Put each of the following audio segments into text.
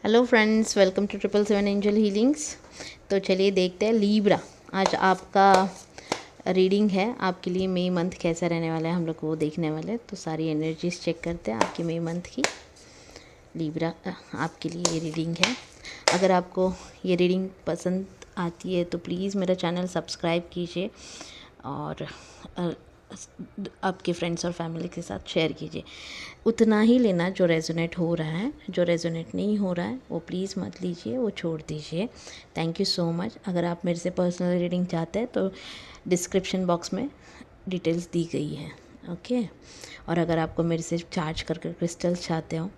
Hello friends, welcome to 777 angel healings. तो चलिए देखते हैं लीब्रा, आज आपका रीडिंग है। आपके लिए मई मंथ कैसा रहने वाला है हम लोग वो देखने वाले हैं। तो सारी एनर्जीज चेक करते हैं आपकी मई मंथ की। लीब्रा, आपके लिए ये रीडिंग है। अगर आपको ये रीडिंग पसंद आती है तो प्लीज़ मेरा चैनल सब्सक्राइब कीजिए और आपके फ्रेंड्स और फैमिली के साथ शेयर कीजिए। उतना ही लेना जो रेजोनेट हो रहा है, जो रेजोनेट नहीं हो रहा है वो प्लीज़ मत लीजिए, वो छोड़ दीजिए। Thank you so much. अगर आप मेरे से पर्सनल रीडिंग चाहते हैं तो डिस्क्रिप्शन बॉक्स में डिटेल्स दी गई है, ओके। और अगर आपको मेरे से चार्ज करके क्रिस्टल्स चाहते हो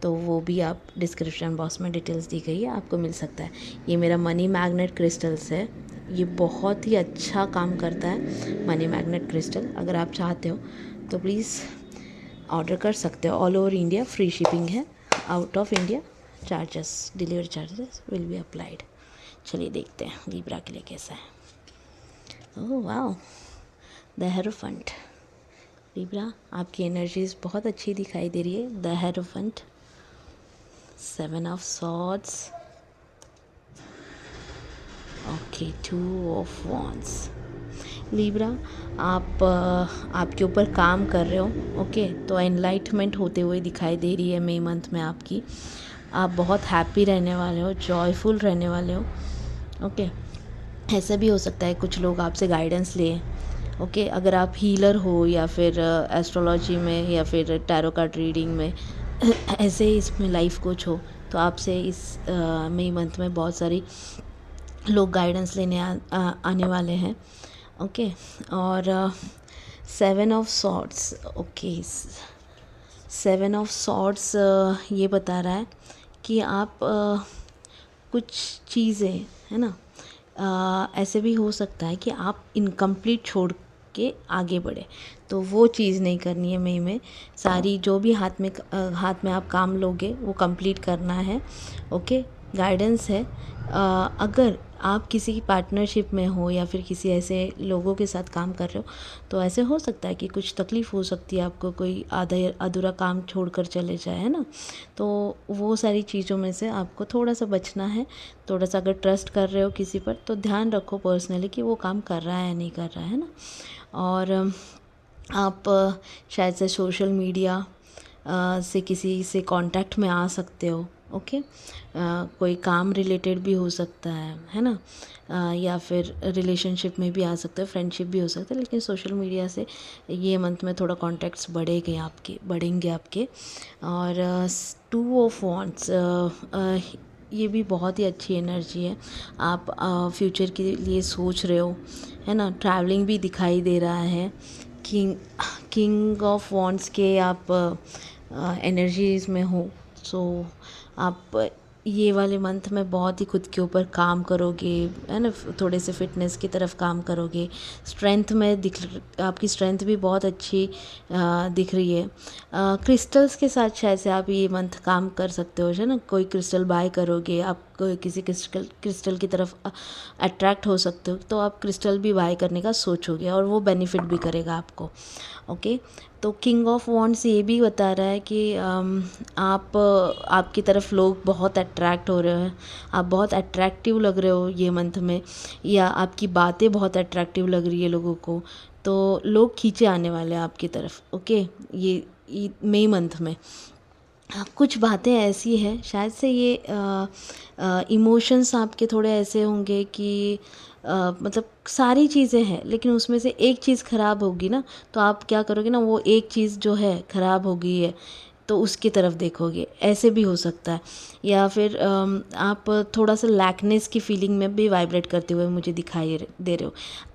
तो वो भी आप डिस्क्रिप्शन बॉक्स में डिटेल्स दी गई है, आपको मिल सकता है। ये मेरा मनी मैग्नेट क्रिस्टल्स है, ये बहुत ही अच्छा काम करता है मनी मैग्नेट क्रिस्टल। अगर आप चाहते हो तो प्लीज़ ऑर्डर कर सकते हो। All over India free shipping है। Out of India charges, delivery charges will be applied. चलिए देखते हैं लीब्रा के लिए कैसा है। Oh wow, the hierophant. Libra, आपकी एनर्जीज बहुत अच्छी दिखाई दे रही है। The hierophant, 7 of swords, okay, 2 of wands. Libra, आपके ऊपर काम कर रहे हो, ओके। तो एनलाइटमेंट होते हुए दिखाई दे रही है मई मंथ में आपकी। आप बहुत हैप्पी रहने वाले हो, जॉयफुल रहने वाले हो, ओके। ऐसा भी हो सकता है कुछ लोग आपसे गाइडेंस लें, ओके। अगर आप हीलर हो या फिर एस्ट्रोलॉजी में या फिर टैरो कार्ड रीडिंग में ऐसे ही इसमें लाइफ कोच हो तो आपसे इस मई मंथ में बहुत सारी लोग गाइडेंस लेने आने वाले हैं, ओके। और 7 of swords, okay. 7 of swords ये बता रहा है कि आप कुछ चीज़ें, है ना, ऐसे भी हो सकता है कि आप इनकम्प्लीट छोड़ के आगे बढ़े। तो वो चीज़ नहीं करनी है मई में। सारी जो भी हाथ में आप काम लोगे वो कंप्लीट करना है, ओके। गाइडेंस है। अगर आप किसी की पार्टनरशिप में हो या फिर किसी ऐसे लोगों के साथ काम कर रहे हो तो ऐसे हो सकता है कि कुछ तकलीफ़ हो सकती है आपको, कोई आधा अधूरा काम छोड़कर चले जाए, है ना। तो वो सारी चीज़ों में से आपको थोड़ा सा बचना है। थोड़ा सा अगर ट्रस्ट कर रहे हो किसी पर तो ध्यान रखो पर्सनली कि वो काम कर रहा है या नहीं कर रहा है ना। और आप शायद से सोशल मीडिया से किसी से कांटेक्ट में आ सकते हो, ओके। कोई काम रिलेटेड भी हो सकता है ना। या फिर रिलेशनशिप में भी आ सकता है, फ्रेंडशिप भी हो सकता है। लेकिन सोशल मीडिया से ये मंथ में थोड़ा कॉन्टैक्ट्स बढ़ेंगे आपके। और 2 ऑफ वॉन्ड्स, ये भी बहुत ही अच्छी एनर्जी है। आप फ्यूचर के लिए सोच रहे हो, है ना। ट्रैवलिंग भी दिखाई दे रहा है। किंग ऑफ वॉन्ड्स के आप एनर्जीज में हो। सो आप ये वाले मंथ में बहुत ही खुद के ऊपर काम करोगे, है ना। थोड़े से फिटनेस की तरफ काम करोगे। स्ट्रेंथ में आपकी स्ट्रेंथ भी बहुत अच्छी दिख रही है। क्रिस्टल्स के साथ शायद से आप ये मंथ काम कर सकते हो, है ना। कोई क्रिस्टल बाय करोगे, आप किसी क्रिस्टल की तरफ अट्रैक्ट हो सकते हो तो आप क्रिस्टल भी बाय करने का सोचोगे और वो बेनिफिट भी करेगा आपको, ओके। तो किंग ऑफ वॉन्ड्स ये भी बता रहा है कि आपकी तरफ लोग बहुत अट्रैक्ट हो रहे हैं। आप बहुत अट्रैक्टिव लग रहे हो ये मंथ में, या आपकी बातें बहुत अट्रैक्टिव लग रही है लोगों को। तो लोग खींचे आने वाले हैं आपकी तरफ, ओके। ये मई मंथ में कुछ बातें ऐसी हैं, शायद से ये इमोशंस आपके थोड़े ऐसे होंगे कि मतलब सारी चीज़ें हैं लेकिन उसमें से एक चीज़ ख़राब होगी ना, तो आप क्या करोगे ना, वो एक चीज़ जो है ख़राब हो गई है तो उसकी तरफ देखोगे, ऐसे भी हो सकता है। या फिर आप थोड़ा सा लैकनेस की फीलिंग में भी वाइब्रेट करते हुए मुझे दिखाई दे रहे हो।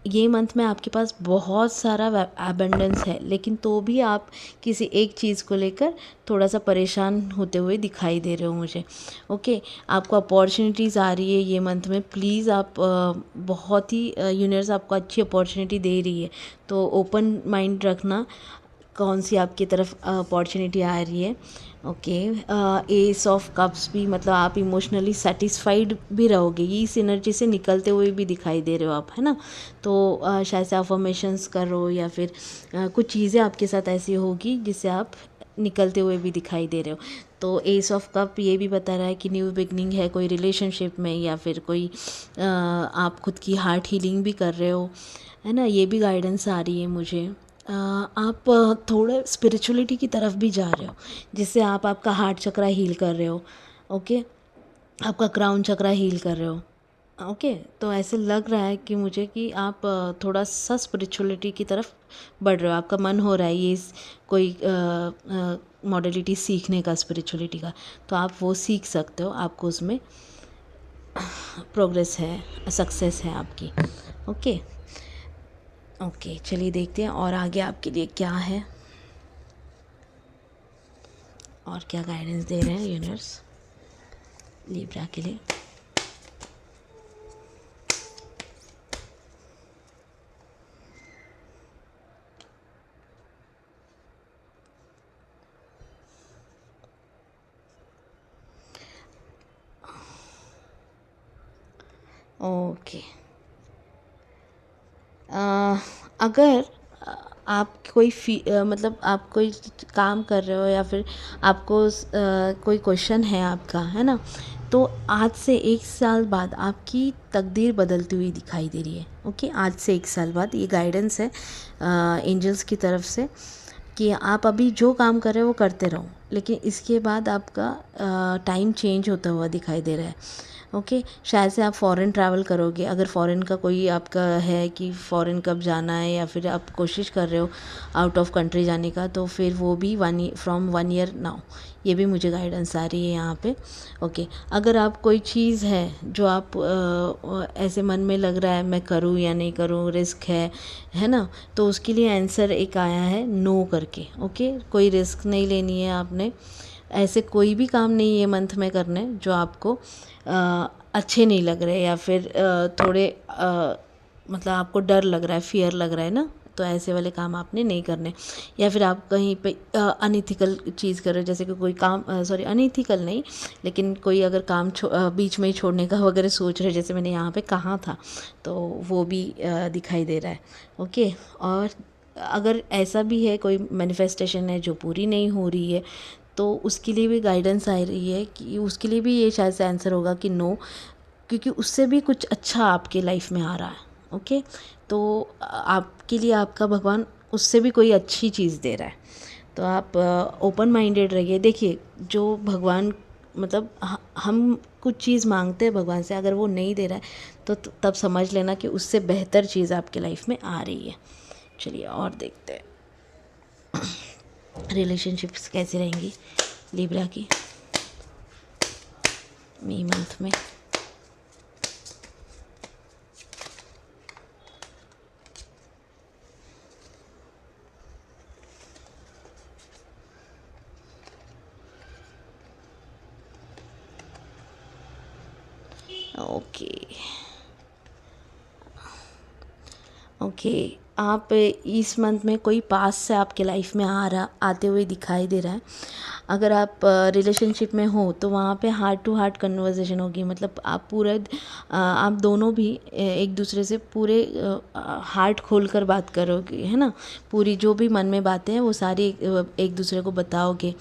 ये मंथ में आपके पास बहुत सारा एबंडेंस है लेकिन तो भी आप किसी एक चीज़ को लेकर थोड़ा सा परेशान होते हुए दिखाई दे रहे हो मुझे, ओके। आपको अपॉर्चुनिटीज़ आ रही है ये मंथ में। प्लीज़ आप बहुत ही यूनिवर्स आपको अच्छी अपॉर्चुनिटी दे रही है, तो ओपन माइंड रखना कौन सी आपकी तरफ अपॉर्चुनिटी आ रही है, ओके। एस ऑफ कप्स भी, मतलब आप इमोशनली सेटिस्फाइड भी रहोगे, ये इस एनर्जी से निकलते हुए भी दिखाई दे रहे हो आप, है ना। तो शायद से अफर्मेशंस करो या फिर कुछ चीज़ें आपके साथ ऐसी होगी जिससे आप निकलते हुए भी दिखाई दे रहे हो। तो एस ऑफ कप ये भी बता रहा है कि न्यू बिगनिंग है कोई रिलेशनशिप में, या फिर कोई आप खुद की हार्ट हीलिंग भी कर रहे हो, है ना, ये भी गाइडेंस आ रही है मुझे। आप थोड़े स्पिरिचुअलिटी की तरफ भी जा रहे हो, जिससे आप आपका हार्ट चक्रा हील कर रहे हो। ओके, आपका क्राउन चक्रा हील कर रहे हो। ओके, तो ऐसे लग रहा है कि मुझे कि आप थोड़ा सा स्पिरिचुअलिटी की तरफ बढ़ रहे हो, आपका मन हो रहा है ये कोई मॉडलिटी सीखने का, स्पिरिचुअलिटी का, तो आप वो सीख सकते हो, आपको उसमें प्रोग्रेस है, सक्सेस है आपकी। ओके ओके, चलिए देखते हैं और आगे आपके लिए क्या है और क्या गाइडेंस दे रहे हैं यूनिवर्स लिब्रा के लिए। ओके, अगर आप कोई मतलब आप कोई काम कर रहे हो, या फिर आपको कोई क्वेश्चन है आपका, है ना, तो आज से 1 साल बाद आपकी तकदीर बदलती हुई दिखाई दे रही है। ओके, आज से 1 साल बाद ये गाइडेंस है एंजल्स की तरफ से कि आप अभी जो काम कर रहे हो वो करते रहो, लेकिन इसके बाद आपका टाइम चेंज होता हुआ दिखाई दे रहा है। ओके, शायद से आप फ़ॉरेन ट्रैवल करोगे, अगर फ़ॉरेन का कोई आपका है कि फ़ॉरेन कब जाना है, या फिर आप कोशिश कर रहे हो आउट ऑफ कंट्री जाने का, तो फिर वो भी फ्रॉम 1 ईयर नाउ, ये भी मुझे गाइडेंस आ रही है यहाँ पे। ओके, अगर आप कोई चीज़ है जो आप ऐसे मन में लग रहा है मैं करूँ या नहीं करूँ, रिस्क है ना, तो उसके लिए आंसर एक आया है नो करके। ओके, कोई रिस्क नहीं लेनी है आपने, ऐसे कोई भी काम नहीं है मंथ में करने जो आपको अच्छे नहीं लग रहे, या फिर थोड़े मतलब आपको डर लग रहा है, फियर लग रहा है ना, तो ऐसे वाले काम आपने नहीं करने। या फिर आप कहीं पे अनइथिकल चीज़ कर रहे हो, जैसे कि कोई काम सॉरी अनइथिकल नहीं, लेकिन कोई अगर काम बीच में ही छोड़ने का वगैरह सोच रहे, जैसे मैंने यहाँ पे कहा था, तो वो भी दिखाई दे रहा है। ओके, और अगर ऐसा भी है कोई मैनिफेस्टेशन है जो पूरी नहीं हो रही है, तो उसके लिए भी गाइडेंस आ रही है कि उसके लिए भी ये शायद से आंसर होगा कि नो, क्योंकि उससे भी कुछ अच्छा आपके लाइफ में आ रहा है। ओके, तो आपके लिए आपका भगवान उससे भी कोई अच्छी चीज़ दे रहा है, तो आप ओपन माइंडेड रहिए। देखिए, जो भगवान मतलब हम कुछ चीज़ मांगते हैं भगवान से, अगर वो नहीं दे रहा है तो तब समझ लेना कि उससे बेहतर चीज़ आपके लाइफ में आ रही है। चलिए और देखते हैं रिलेशनशिप्स कैसी रहेंगी लिब्रा की मई मंथ में। ओके ओके, आप इस मंथ में कोई पास से आपके लाइफ में आते हुए दिखाई दे रहा है। अगर आप रिलेशनशिप में हो तो वहाँ पे हार्ट टू हार्ट कन्वर्सेशन होगी, मतलब आप आप दोनों भी एक दूसरे से पूरे हार्ट खोल कर बात करोगे, है ना, पूरी जो भी मन में बातें हैं वो सारी एक दूसरे को बताओगे।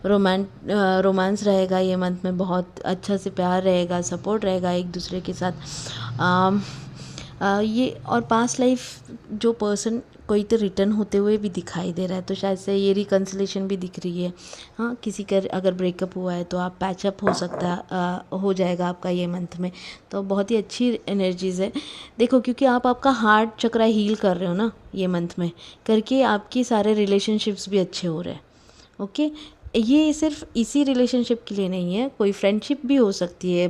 रोमांस रहेगा ये मंथ में, बहुत अच्छा से प्यार रहेगा, सपोर्ट रहेगा एक दूसरे के साथ। ये और पास्ट लाइफ जो पर्सन कोई तो रिटर्न होते हुए भी दिखाई दे रहा है, तो शायद से ये रिकन्सिलेशन भी दिख रही है। हाँ, किसी का अगर ब्रेकअप हुआ है तो आप पैचअप हो सकता है, हो जाएगा आपका ये मंथ में, तो बहुत ही अच्छी एनर्जीज़ है। देखो, क्योंकि आप आपका हार्ट चक्रा हील कर रहे हो ना ये मंथ में करके, आपके सारे रिलेशनशिप्स भी अच्छे हो रहे हैं। ओके, ये सिर्फ इसी रिलेशनशिप के लिए नहीं है, कोई फ्रेंडशिप भी हो सकती है,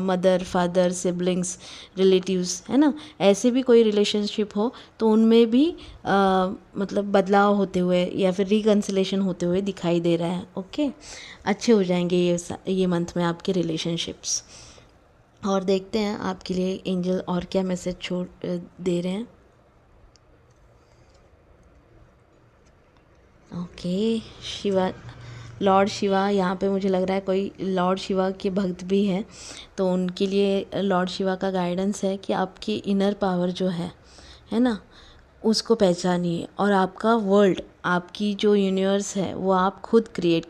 मदर फादर सिबलिंग्स रिलेटिव्स, है ना, ऐसे भी कोई रिलेशनशिप हो तो उनमें भी मतलब बदलाव होते हुए या फिर रिकन्सिलेशन होते हुए दिखाई दे रहा है। ओके, अच्छे हो जाएंगे ये मंथ में आपके रिलेशनशिप्स। और देखते हैं आपके लिए एंजल और क्या मैसेज छोड़ दे रहे हैं। ओके, शिवा, लॉर्ड शिवा, यहाँ पे मुझे लग रहा है कोई लॉर्ड शिवा के भक्त भी हैं, तो उनके लिए लॉर्ड शिवा का गाइडेंस है कि आपकी इनर पावर जो है ना, उसको पहचानिए और आपका वर्ल्ड, आपकी जो यूनिवर्स है वो आप खुद क्रिएट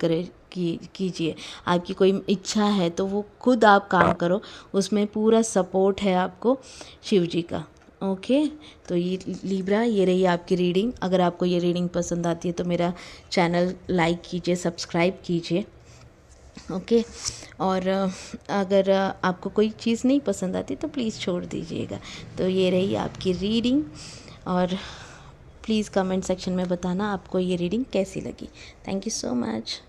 कीजिए। आपकी कोई इच्छा है तो वो खुद आप काम करो, उसमें पूरा सपोर्ट है आपको शिव जी का। ओके, तो ये लिब्रा, ये रही आपकी रीडिंग। अगर आपको ये रीडिंग पसंद आती है तो मेरा चैनल लाइक कीजिए, सब्सक्राइब कीजिए। ओके, और अगर आपको कोई चीज़ नहीं पसंद आती तो प्लीज़ छोड़ दीजिएगा। तो ये रही आपकी रीडिंग, और प्लीज़ कमेंट सेक्शन में बताना आपको ये रीडिंग कैसी लगी। Thank you so much.